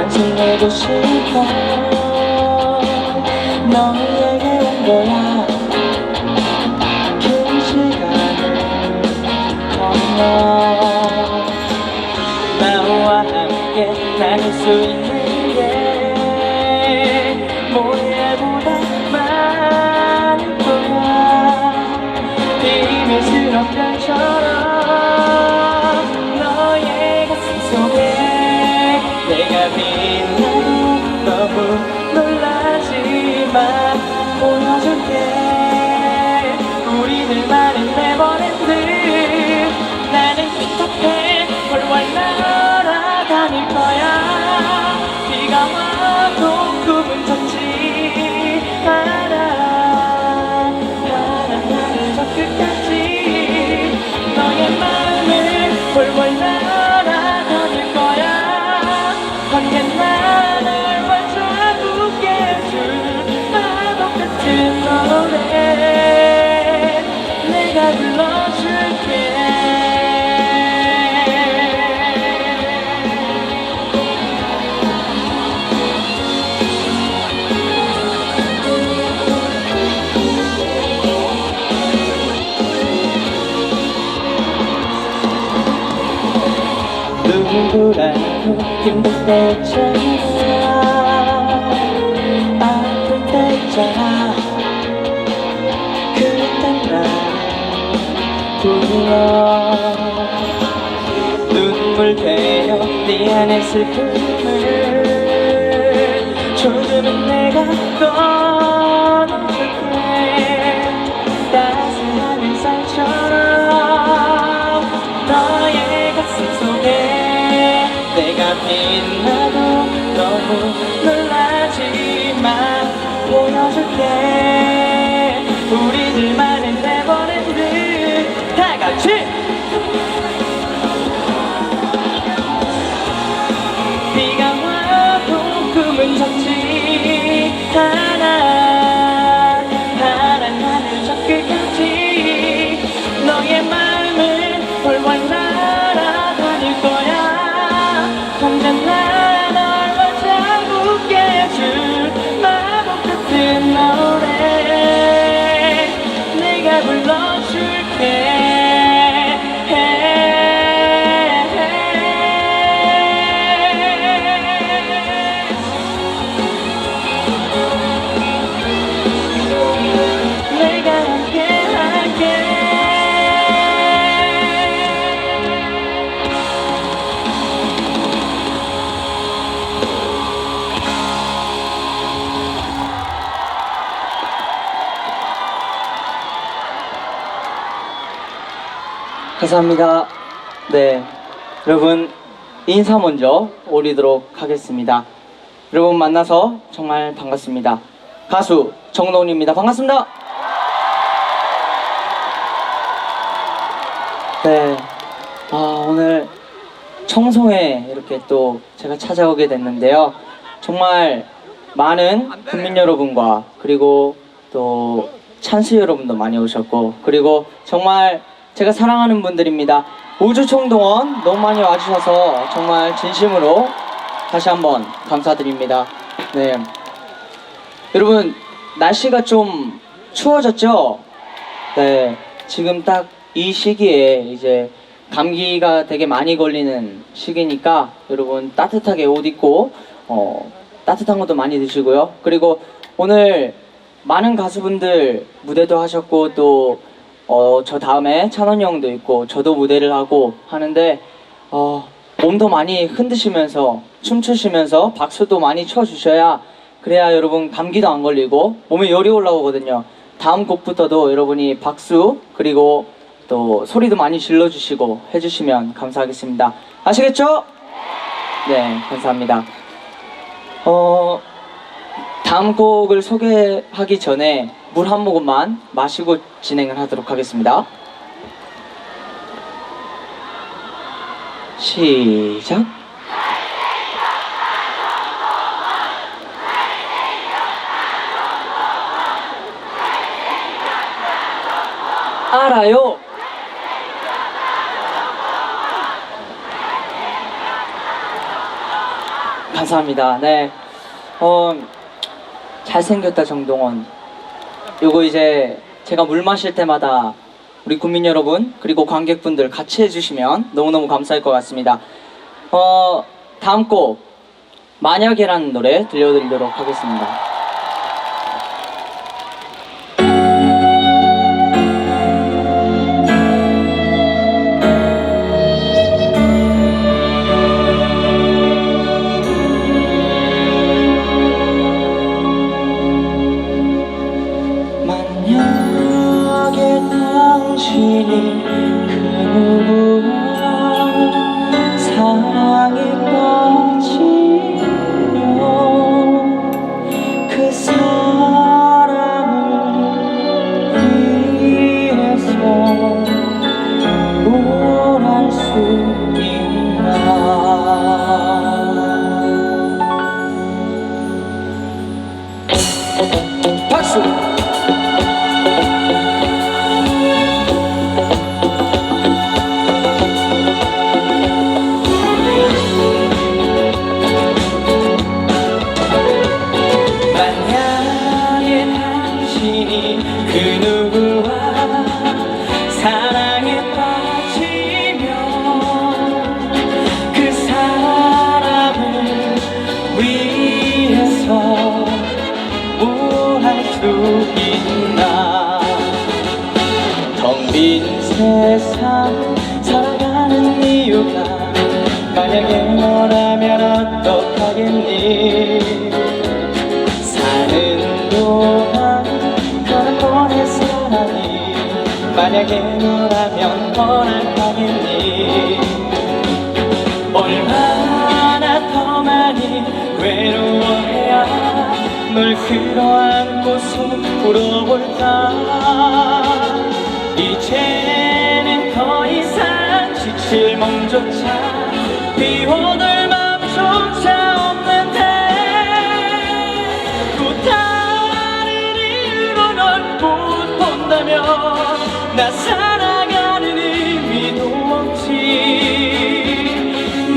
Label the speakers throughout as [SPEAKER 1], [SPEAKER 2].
[SPEAKER 1] 지내고 싶어. 너에게 온 거야. 긴 시간을 건너 나와 함께 나눌 수 있는 게 모래보다 많을 거야. 비밀스러운 별처럼 너의 가슴 속에 내가 빛나도 너무 놀라지만 보여줄게. 우리들만의 네버랜드. 나는 피터팬 훨훨 날아다닐 거야. 비가 와도 꿈은 젖지 않아. 파란 하늘 저 끝까지 너의 마음을 훨훨 날아다닐 거야. 언제나 날 완전하게 해줄 파도 같은 노래 내가 불러줄게. 누구라도 힘들 때 있잖아. 아플 때 있잖아. 그땐 날 불러. 눈물 되어 네 안의 슬픔을 조금은 내가 꺼내줄게. 따스한 햇살처럼 너의 가슴 속에 내가 빛나도 너무 놀라지만 보여줄게. 우리들만의 네버랜드. 다같이 비가 와도 꿈은 젖지 않아. 파란 하늘 저 끝까지 너의 마음을 훨훨 날아다닐 거야. 언제나 널 완전하게 해줄 마법 같은 노래 내가 불러줄게. 내가 함께 할게. 감사합니다. 네, 여러분 인사 먼저 올리도록 하겠습니다. 여러분 만나서 정말 반갑습니다. 가수 정동훈입니다. 반갑습니다. 네, 오늘 청송에 이렇게 또 제가 찾아오게 됐는데요. 정말 많은 국민 여러분과 그리고 또 찬스 여러분도 많이 오셨고, 그리고 정말 제가 사랑하는 분들입니다. 우주총동원 너무 많이 와주셔서 정말 진심으로 다시 한번 감사드립니다. 네, 여러분 날씨가 좀 추워졌죠? 네, 지금 딱 이 시기에 이제 감기가 되게 많이 걸리는 시기니까 여러분 따뜻하게 옷 입고 따뜻한 것도 많이 드시고요. 그리고 오늘 많은 가수분들 무대도 하셨고 또 저 다음에 찬원이 형도 있고 저도 무대를 하고 하는데 몸도 많이 흔드시면서 춤추시면서 박수도 많이 쳐주셔야 그래야 여러분 감기도 안 걸리고 몸에 열이 올라오거든요. 다음 곡부터도 여러분이 박수 그리고 또 소리도 많이 질러주시고 해주시면 감사하겠습니다. 아시겠죠? 네, 감사합니다. 다음 곡을 소개하기 전에 물 한 모금만 마시고 진행을 하도록 하겠습니다. 시작. 알아요. 감사합니다. 네. 잘생겼다 정동원. 요거 이제 제가 물 마실 때마다 우리 국민 여러분 그리고 관객분들 같이 해주시면 너무너무 감사할 것 같습니다. 다음 곡 만약에라는 노래 들려드리도록 하겠습니다. 당신이 그 누구와 사랑에 빠지면 그 사람을 위해서 뭘 할 수 있나. 박수! 그 누구와 사랑에 빠지면 그 사람을 위해서 뭘 할 수 있나. 텅 빈 세상 살아가는 이유가 만약에 너라면 어떡하겠니. 사는 동안 너의 사랑이 만약에 너라면 허락하겠니. 얼마나 더 많이 외로워해야 널 끌어안고서 울어볼까. 이제는 더 이상 지칠 몸조차 비워둘 맘조차 없는데 또 못 본다면 나 살아가는 의미도 없지.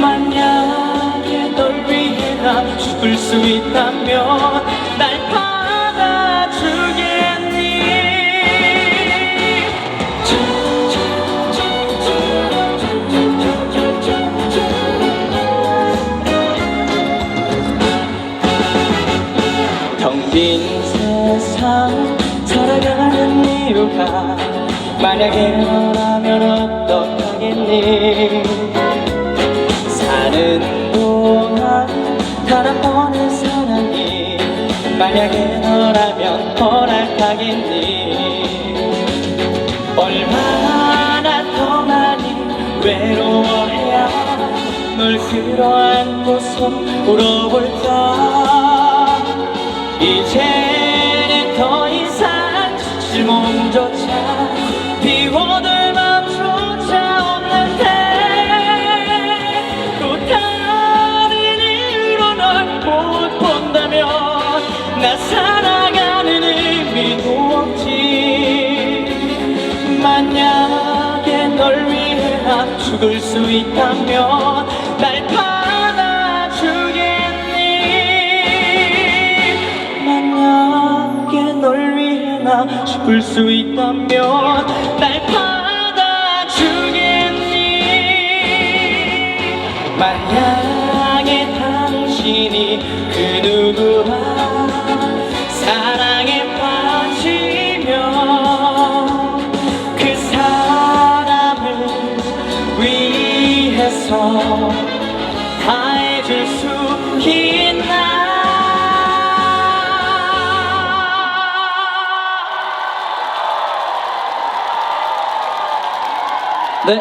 [SPEAKER 1] 만약에 널 위해 나 죽을 수 있다면 날 받아주겠니. 텅 빈 세상 살아가는 이유가 만약에 너라면 어떡하겠니. 사는 동안 달아보낸 사랑이 만약에 너라면 허락하겠니. 얼마나 더 많이 외로워해야 널 끌어안고서 울어볼까. 이제는 더 이상 지칠 몸조차 비워둘 맘조차 없는데 또 다른 이유로 널 못 본다면 나 살아가는 의미도 없지. 만약에 널 위해 나 죽을 수 있다면 날 받아주겠니. 만약에 널 위해 나 죽을 수 있다면 날 받아주겠니. 만약에 당신이 그 누구와 사랑에 빠지면 그 사람을 위해서 다 해줄 수 있나. 네,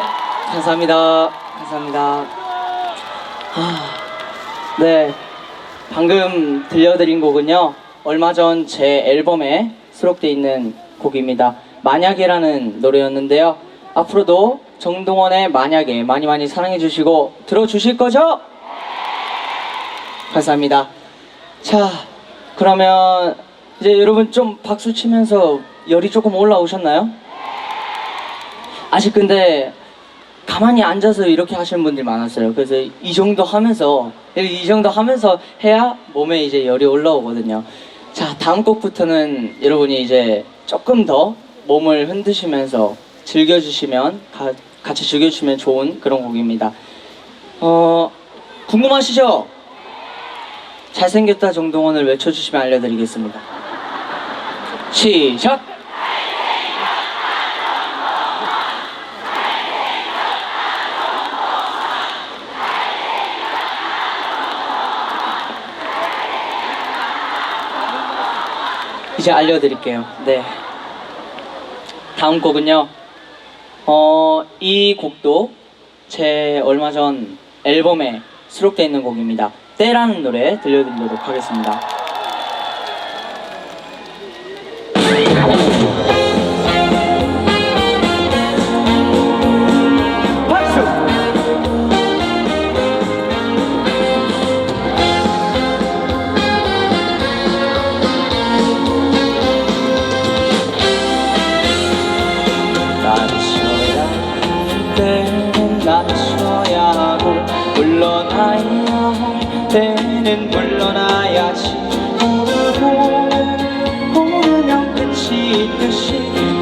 [SPEAKER 1] 감사합니다. 감사합니다. 네, 방금 들려드린 곡은요, 얼마 전 제 앨범에 수록되어 있는 곡입니다. 만약에라는 노래였는데요. 앞으로도 정동원의 만약에 많이 많이 사랑해주시고 들어주실 거죠? 감사합니다. 자, 그러면 이제 여러분 좀 박수 치면서 열이 조금 올라오셨나요? 아직 근데 가만히 앉아서 이렇게 하시는 분들이 많았어요. 그래서 이 정도 하면서 해야 몸에 이제 열이 올라오거든요. 자, 다음 곡부터는 여러분이 이제 조금 더 몸을 흔드시면서 같이 즐겨주시면 좋은 그런 곡입니다. 궁금하시죠? 잘생겼다 정동원을 외쳐주시면 알려드리겠습니다. 시작! 이제 알려드릴게요. 네. 다음 곡은요. 이 곡도 제 얼마 전 앨범에 수록되어 있는 곡입니다. 때라는 노래 들려드리도록 하겠습니다. 박수! 낮춰야 할 때는 낮춰야 하고 물러나야 할 때는 물러나야지. 오르면 끝이 있듯이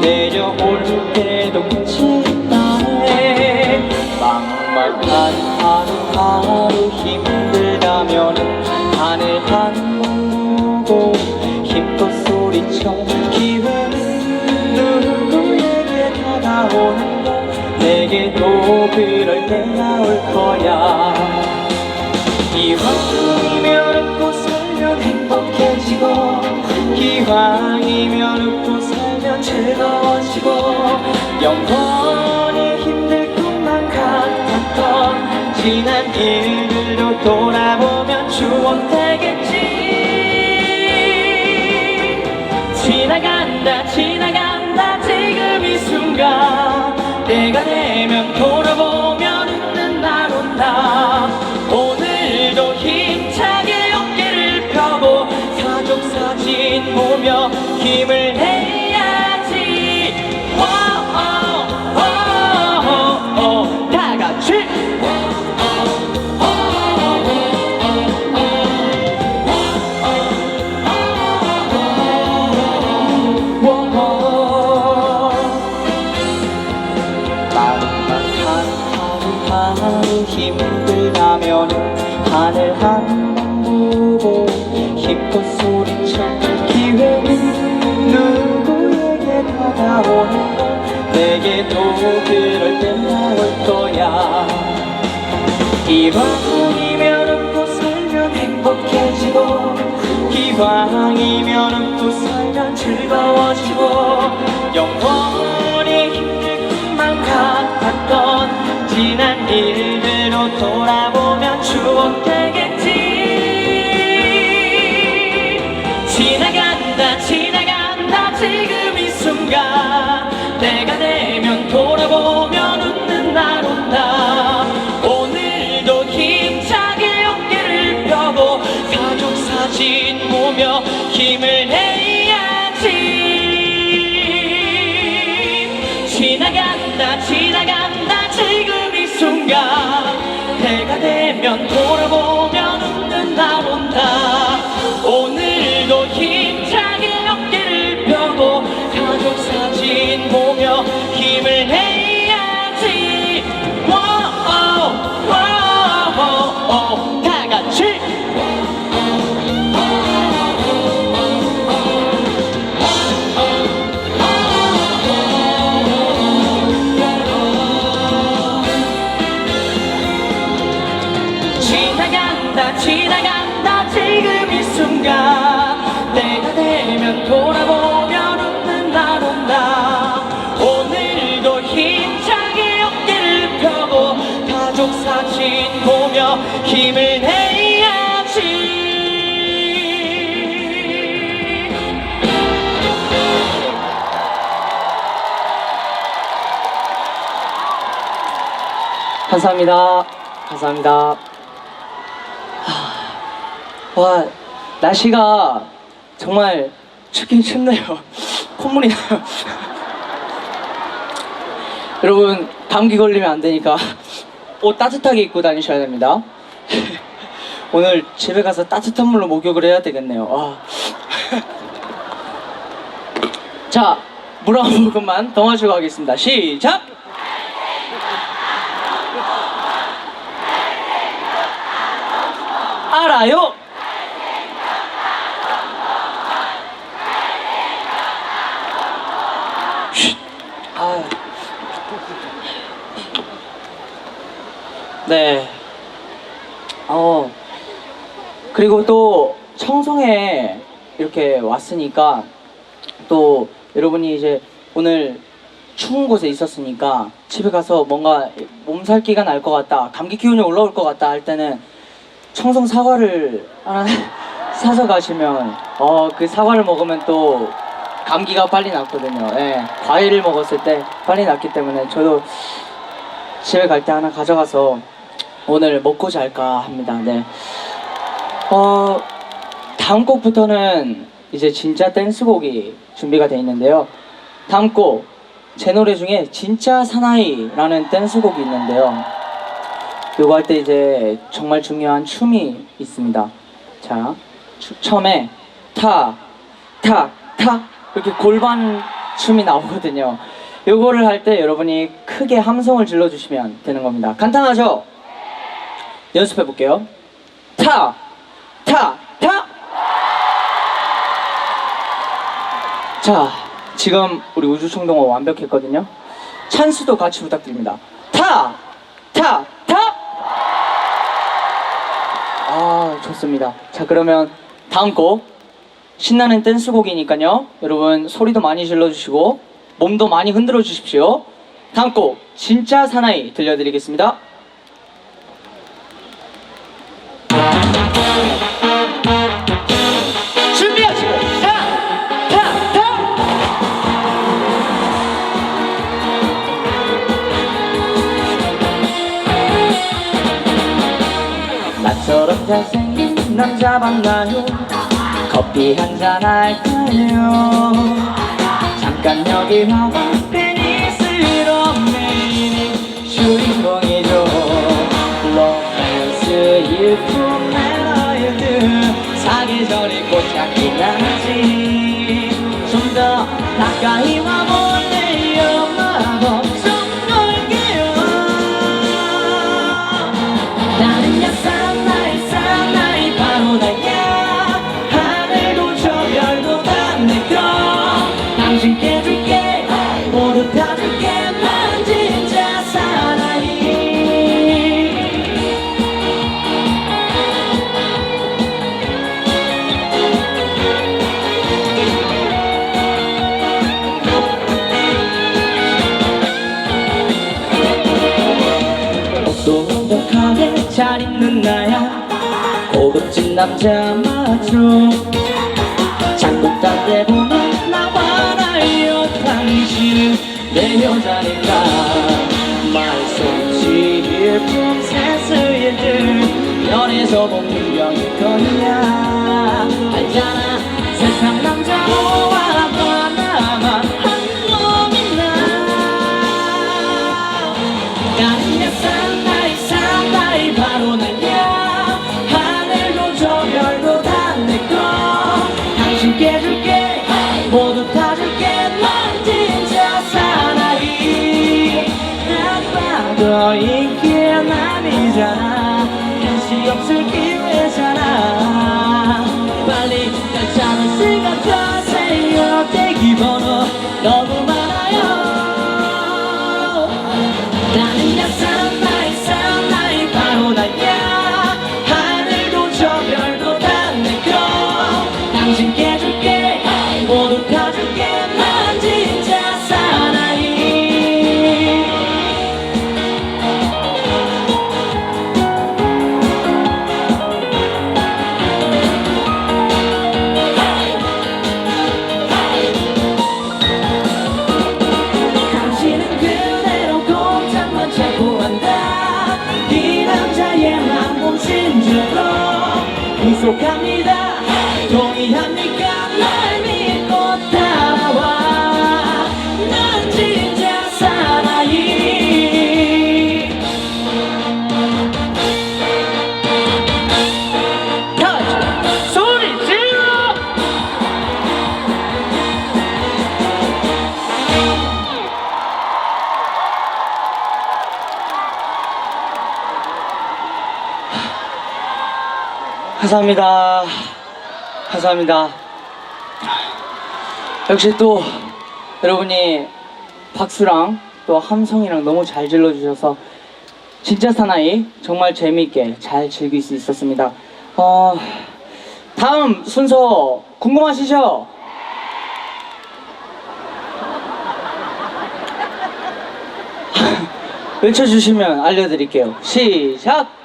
[SPEAKER 1] 내려올 때도 끝이 있다네. 막막한 하루하루 힘들다면은 하늘 한 번 보고 힘껏 소리쳐. 기회는 누구에게 다가오는 거 내게도 그럴 때가 올 거야. 기왕이면 웃고 살면 행복해지고 기왕이면 웃고 살면 즐거워지고 영원히 힘들 것만 같았던 지난 일들도 돌아보면 추억 되겠지. 지나간다 지나간다 지금 이 순간 내가 되면 돌아보면 웃는 날 온다. 오늘도 힘차게 어깨를 펴고 가족 사진 보며 힘을 내야지. 다 같이. 하루 힘들다면 하늘 한 번 보고 힘껏 소리쳐. 기회는 누구에게 다가오는 거 내게도 그럴 때가 올 거야. 기왕이면 웃고 살면 행복해지고 기왕이면 웃고 살면 즐거워지고 영원히 힘들 것만 같았던 지난 일들로 돌아보면 추억 되겠지. 지나간다 지나간다 지금 이 순간 내가 되면 돌아보면 웃는 날 온다. 오늘도 힘차게 어깨를 펴고 가족 사진 보며 힘을 내야지. 지나간다 지나간다 지금 이 순간 해가 되면 돌아보면 웃는 날 온다. 오늘도 힘차게 어깨를 펴고 가족 사진 보며 힘을 내야지. 다 같이. 지나간다 지나간다 지금 이 순간 내가 되면 돌아보면 웃는 날 온다. 오늘도 힘차게 어깨를 펴고 가족 사진 보며 힘을 내야지. 감사합니다. 감사합니다. 와, 날씨가 정말 춥긴 춥네요. 콧물이 나요. 여러분, 감기 걸리면 안 되니까 옷 따뜻하게 입고 다니셔야 됩니다. 오늘 집에 가서 따뜻한 물로 목욕을 해야 되겠네요. 아. 자, 물 한 모금만 더 마시고 가겠습니다. 시작! 알아요! 아. 네. 그리고 또 청송에 이렇게 왔으니까 또 여러분이 이제 오늘 추운 곳에 있었으니까 집에 가서 뭔가 몸살기가 날 것 같다, 감기 기운이 올라올 것 같다 할 때는 청송 사과를 하나 사서 가시면 그 사과를 먹으면 또 감기가 빨리 낫거든요. 예, 과일을 먹었을 때 빨리 낫기 때문에 저도 집에 갈 때 하나 가져가서 오늘 먹고 잘까 합니다. 네. 다음 곡부터는 이제 진짜 댄스곡이 준비가 되어 있는데요. 다음 곡, 제 노래 중에 진짜 사나이라는 댄스곡이 있는데요. 이거 할 때 이제 정말 중요한 춤이 있습니다. 자, 처음에 타 이렇게 골반 춤이 나오거든요. 요거를 할 때 여러분이 크게 함성을 질러주시면 되는 겁니다. 간단하죠? 연습해 볼게요. 타! 자, 지금 우리 우주청동호 완벽했거든요. 찬스도 같이 부탁드립니다. 타! 아, 좋습니다. 자, 그러면 다음 곡, 신나는 댄스곡이니까요. 여러분 소리도 많이 질러주시고 몸도 많이 흔들어 주십시오. 다음 곡, 진짜 사나이 들려드리겠습니다. 준비하시고 타! 나처럼 잘생긴 남자 만나요. 커피 한잔 할까요? 잠깐 여기 와봐. 페니스로 메인이 주인공이죠. 로맨스 일품 멜로디들 사계절이 꽃향기 나지. 좀 더 가까이 와볼래요. 마법 좀 걸게요. 나는 야 사나이 바로 나야. 하늘도 저 별도 다 내꺼. 당신께 줄게 모두 다 줄게. 난 진짜 사나이. 옷도 완벽하게 잘 입는 나야. 고급진 남자 맞죠? 자꾸 딴 데 보면 나와 알아요. 당신은 내 여자니까. 말솜씨 일품 센스일들 연에서 본 풍경일 거야. 알잖아 세상 남자 모아봐 나만 한 놈이나. 나는 야 사나이 바로 나야. 하늘도 저 별도 다 내꺼. 당신께 줄게 모두 다 줄게. 난 진짜 사나이. 나빠도 인기는 아니잖아. 한시 없을 기회잖아. 빨리 날 찾을 시간 주세요. 대기번호 너무 많아요. 나는 야 사나이 바로 나야. 하늘도 저 별도 다 내꺼. 당신께 줄게 모두 다 줄게. 난 진짜 사나이. 당신은 그대로 꼼짝만 자꾸 한다. 이 남자의 맘 신주로 구속합니다. 동의합니까? 감사합니다. 감사합니다. 역시 또 여러분이 박수랑 또 함성이랑 너무 잘 질러주셔서 진짜 사나이 정말 재미있게 잘 즐길 수 있었습니다. 다음 순서 궁금하시죠? 외쳐주시면 알려드릴게요. 시작!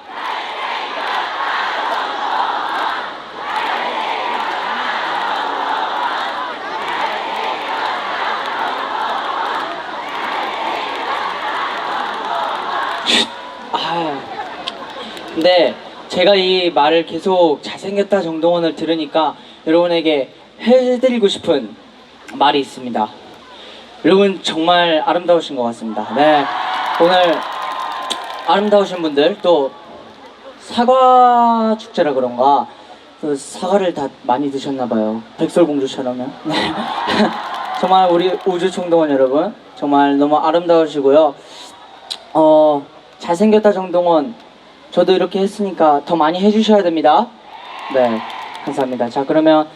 [SPEAKER 1] 근데 제가 이 말을 계속 잘생겼다 정동원을 들으니까 여러분에게 해드리고 싶은 말이 있습니다. 여러분 정말 아름다우신 것 같습니다. 네, 오늘 아름다우신 분들 또 사과 축제라 그런가 또 사과를 다 많이 드셨나봐요. 백설공주처럼요. 네. 정말 우리 우주총동원 여러분 정말 너무 아름다우시고요. 잘생겼다 정동원 저도 이렇게 했으니까 더 많이 해주셔야 됩니다. 네, 감사합니다. 자, 그러면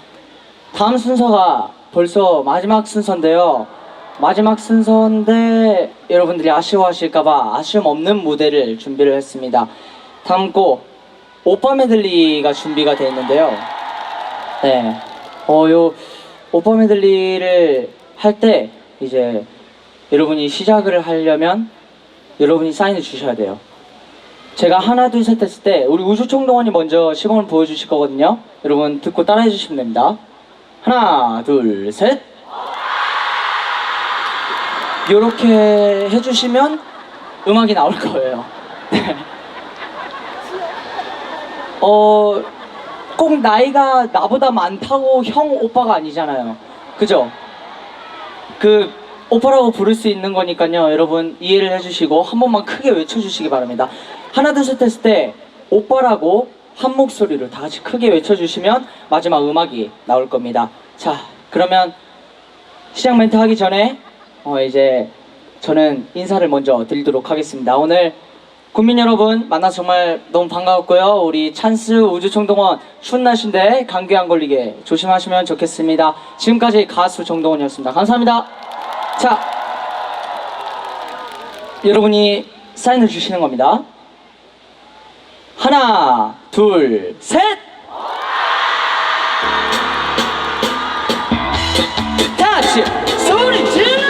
[SPEAKER 1] 다음 순서가 벌써 마지막 순서인데요. 마지막 순서인데 여러분들이 아쉬워하실까봐 아쉬움 없는 무대를 준비를 했습니다. 다음 곡 오빠 메들리가 준비가 되어 있는데요. 네, 요 오빠 메들리를 할 때 이제 여러분이 시작을 하려면 여러분이 사인을 주셔야 돼요. 제가 하나 둘 셋 했을 때 우리 우주총동원이 먼저 시범을 보여주실 거거든요. 여러분 듣고 따라해 주시면 됩니다. 하나 둘 셋. 이렇게 해주시면 음악이 나올 거예요. 꼭 나이가 나보다 많다고 형 오빠가 아니잖아요. 그죠? 그 오빠라고 부를 수 있는 거니까요. 여러분 이해를 해주시고 한 번만 크게 외쳐주시기 바랍니다. 하나 둘 셋 했을 때 오빠라고 한 목소리로 다 같이 크게 외쳐주시면 마지막 음악이 나올 겁니다. 자, 그러면 시작 멘트 하기 전에 이제 저는 인사를 먼저 드리도록 하겠습니다. 오늘 국민 여러분 만나서 정말 너무 반가웠고요. 우리 찬스 우주총동원 추운 날씨인데 감기 안 걸리게 조심하시면 좋겠습니다. 지금까지 가수 정동원이었습니다. 감사합니다. 자, 여러분이 사인을 주시는 겁니다. 하나, 둘, 셋! 다 같이 소리 질러!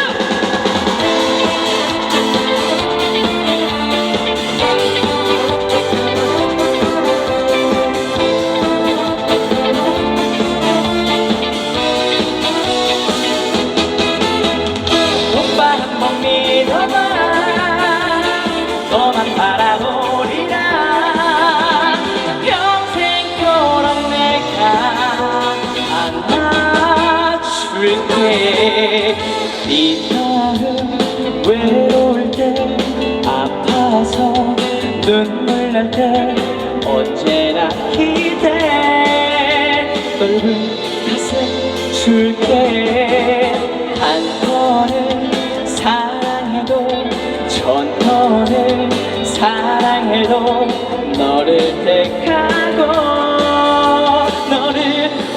[SPEAKER 1] 오빠 한번 믿어봐. 너만 바라보리라. 네 마음 외로울 때 아파서 눈물 날 때 언제나 기대 넓은 가슴 줄게. 한 번을 사랑해도 천 번을 사랑해도 너를 택하고 너를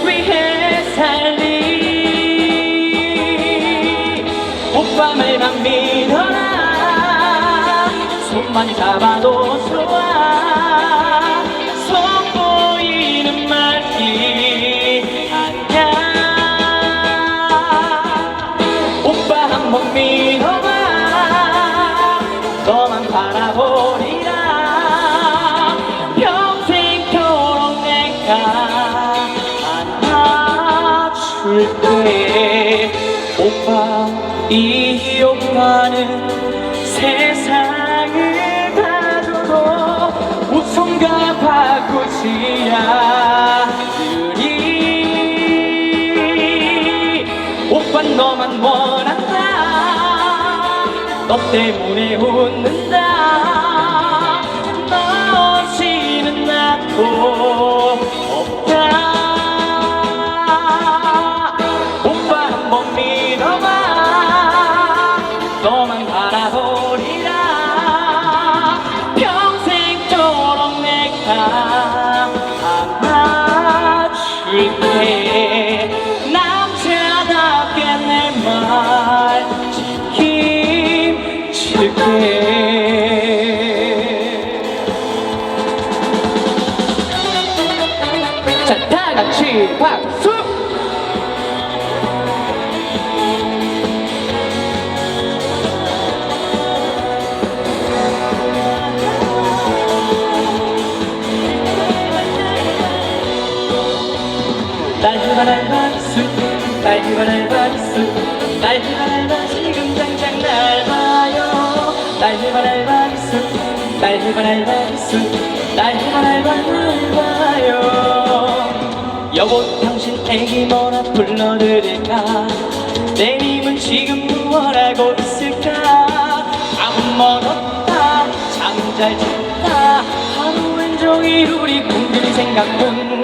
[SPEAKER 1] 위해 살리. 오빠 말만 믿어라. 손만 잡아도 좋아. 선보이는 말이 아니야. 오빠 한번 믿어봐. 너만 바라보리라. 평생토록 내가 안아줄게. 오빠 이 오빠는 세상을 다 줘도 우성과 바꾸지 않으리. 오빠 너만 원한다. 너 때문에 웃는다. 너 없이는 나도 없다. 너만 바라보리라. 평생토록 내가 안아 날바랄바 지금 당장 날 봐요. 날바랄바 날 봐요. 여보 당신 애기 뭐라 불러드릴까? 내 님은 지금 무엇하고 있을까? 아무 말 없다 잠 잘 잤다 하루 왼종일 우리 꿈들 생각뿐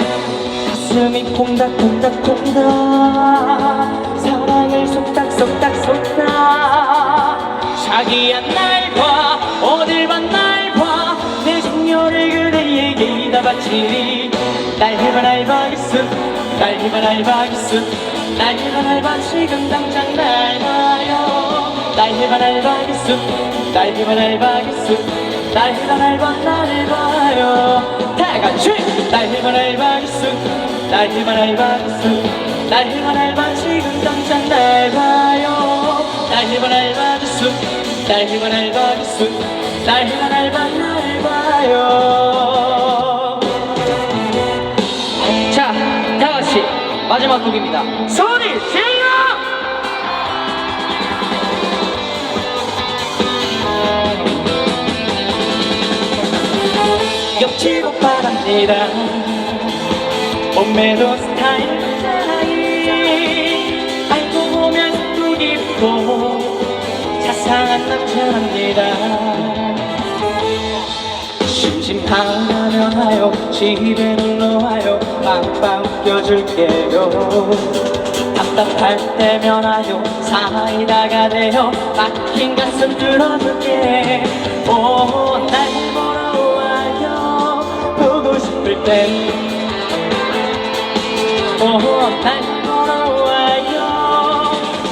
[SPEAKER 1] 가슴이 콩닥콩닥콩닥 사랑을 속닥속닥속닥 자기야 날 봐 어딜 봐 날 봐 내 생녀를 그대에게 다 바치리 날해봐 날봐 지금 당장 날 봐요 날해봐 날 봐요 다같이 날해봐 지금 당장 날 봐요 날해봐 날 봐요. 자 다같이 마지막 곡입니다. 소리 질러! 옆집 오빠랍니다. 몸매도 스타일 사이 알고 보면 또 깊고 자상한 남자랍니다. 심심하면 와요 집에 놀러와요 빵빵 웃겨줄게요. 답답할 때면 와요 사이다가 돼요 막힌 가슴 뚫어줄게. 오 날 보러 와요 보고 싶을 땐 날 보러 와요.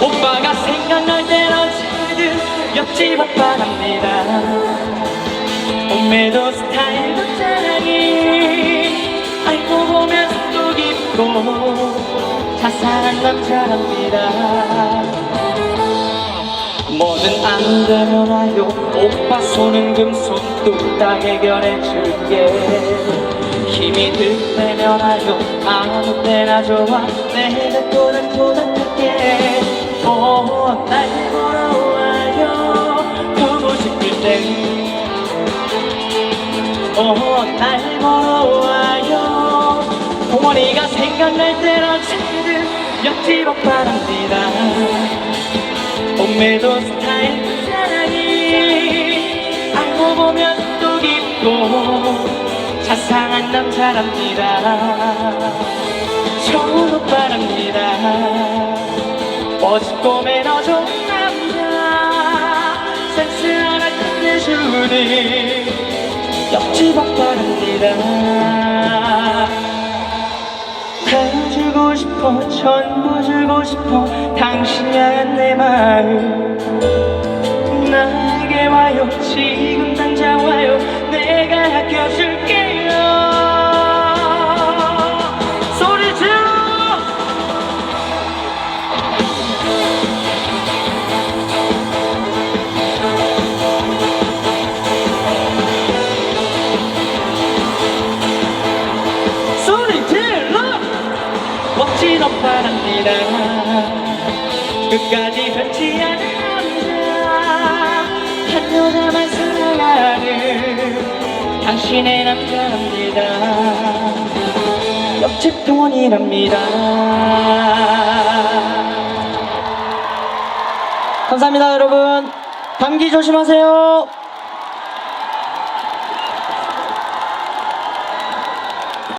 [SPEAKER 1] 오빠가 생각날 땐 언제든 옆집 오빠랍니다. 몸매도 스타일도 자랑이 알고 보면 또 깊고 자상한 남자랍니다. 뭐든 안 되면 와요 오빠 손은 금손 뚝딱 해결해줄게. 힘이 들 때면 와요 아무 때나 좋아 내가 또닥또닥할게. 날 보러 와요 보고 싶을 땐 날 보러 와요. 어머니가 생각날 땐 언제든 옆집 오빠랍니다. 몸매도 스타일 사랑이 알고 보면 또 깊고 자상한 남자랍니다. 좋은 오빠랍니다. 멋있고 매너 좋은 남자 센스 하나 끝내주니 옆집 오빠랍니다. 다 주고 싶어 전부 주고 싶어 당신 향한 내 마음 나에게 와요 지금 당장 와요 내가 아껴줄게요. 소리 질러! 멋진 오빠랍니다. 끝까지 변치 않은 남자 한 여자만 사랑하는 당신의 남자랍니다. 옆집 동원이랍니다. 감사합니다 여러분. 감기 조심하세요.